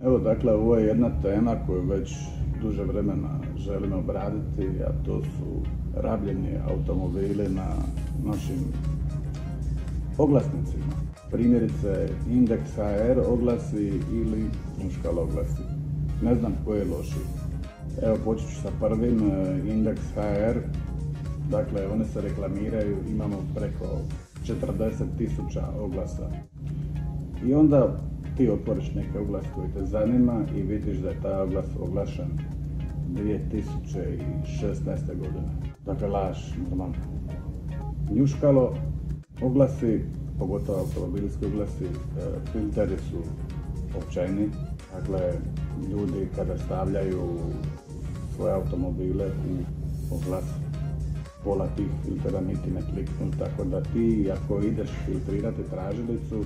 Evo, dakle, ovo je jedna tema koju već duže vremena želim obraditi, a to su rabljeni automobili na našim oglasnicima. Primjerice Index HR oglasi ili Njuškalo oglasi. Ne znam koji je lošiji. Evo, počet ću sa prvim, Index HR. Dakle, one se reklamiraju, imamo preko 40.000 oglasa. I onda ti otvoriš neki oglas koji te zanima i vidiš da je taj oglas oglašen 2016. godine. Dakle, laž, normalno. Njuškalo oglasi, pogotovo automobilski oglasi, filteri su općeni. Dakle, ljudi kada stavljaju svoje automobile u oglas, pola tih filtera niti ne kliknu, tako da ti ako ideš filtrirati tražilicu,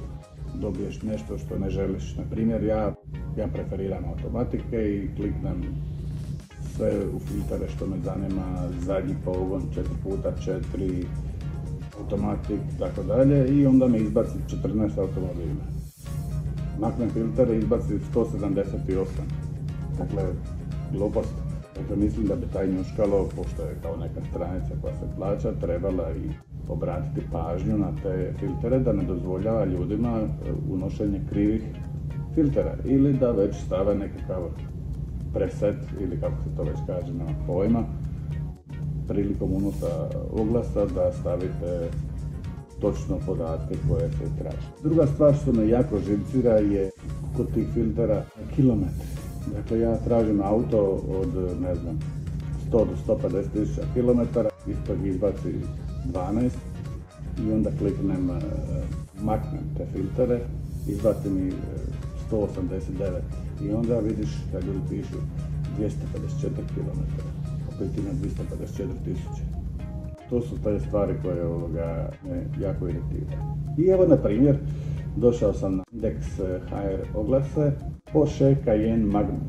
dobiješ nešto što ne želiš. Na primjer, ja preferiram automatike i kliknem sve u filtere što me zanima, zadnji pogon, 4x4, automatik, tako dalje, i onda mi izbaci 14 automobila. Maknem filtere i izbaci 178. Dakle, glupost. Dakle, mislim da bi taj Njuškalo, pošto je kao neka stranica koja se plaća, trebala i obratiti pažnju na te filtere, da ne dozvoljava ljudima unošenje krivih filtera ili da već stave nekakav preset ili kako se to već kaže, nema pojma, prilikom unosa oglasa da stavite točno podatke koje se traže. Druga stvar što me jako živcira je kod tih filtera kilometri. Dakle, ja tražim auto od, ne znam, 100 do 150.000 km, isto izbaci 12 i onda kliknem, maknem te filtere, izbaci mi 189 i onda vidiš da ljudi pišu 254 km, opet ima 254.000. To su te stvari koje me jako iritiraju. I evo, na primjer, došao sam na Index HR oglase Porsche Cayenne Magnum.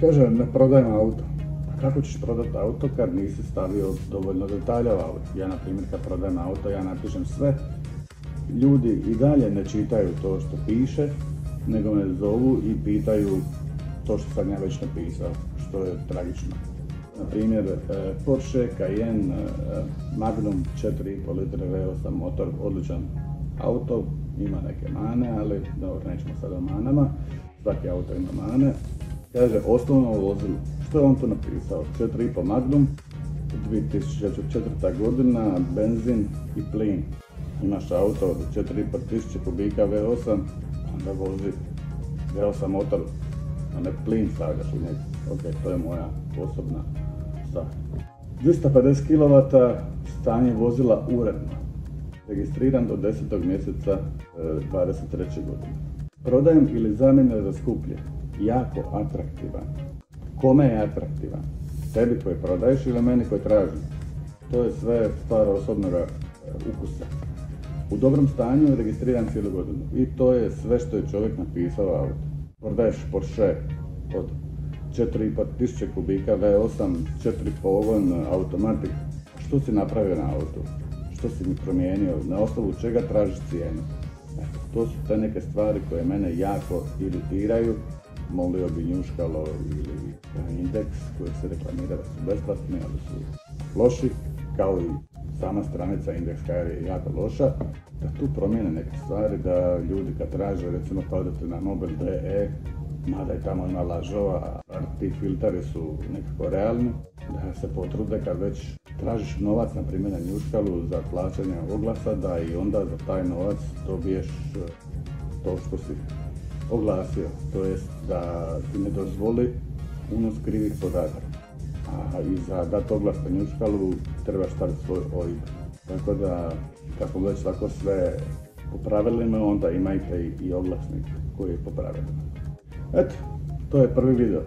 Kaže, ne prodajem auto. Kako ćeš prodati auto kad nisi stavio dovoljno detalja u auto? Ja, na primjer, kad prodajem auto, ja napišem sve. Ljudi i dalje ne čitaju to što piše, nego me zovu i pitaju to što sam ja već napisao, što je tragično. Na primjer, Porsche Cayenne Magnum 4,5 litre V8 motor, odličan auto, ima neke mane, ali dobro, nećemo sad o manama, svaki auto ima mane. Kaže, osnovno vozilo. Što je on tu napisao? 4,5 Magnum, 2004. godina, benzin i plin. Imaš auto od 4.500 kubika V8, onda vozi V8 motor, a ne plin stavljaš u njega. Ok, to je moja osobna stvar. 250 kW, stanje vozila uredno. Registriran do 10. mjeseca 23. godine. Prodajem ili zamjene za skuplje. Jako atraktivan. Kome je atraktivan? Tebi koji prodaješ ili meni koji tražim? To je sve stvar osobnog ukusa. U dobrom stanju je registriran cijelu godinu. I to je sve što je čovjek napisao u auto. Prodaješ Porsche od 4.500 kubika V8, 4 pogon, automatik. Što si napravio na autu? Što si mi promijenio? Na osnovu čega tražiš cijenu? To su te neke stvari koje mene jako iritiraju. Molio bi Njuškalo ili Index koji se reklamira da su besplatni, ali su loši, kao i sama stranica Index HR je jako loša, da tu promijene neke stvari, da ljudi kad traže, recimo pa odete na mobil.de, mada i tamo ima lažova, a ti filteri su nekako realni, da se potrude kad već tražiš novac, na primjer na Njuškalu za plaćanje oglasa, da i onda za taj novac dobiješ to što si oglasio, to jest da ti ne dozvoli unos krivih podataka. A i za dat oglas na Njuškalu trebaš staviti svoj OIB. Tako da, kad smo već tako sve po pravilima, onda imajte i oglasnik koji je po pravilima. Eto, to je prvi video.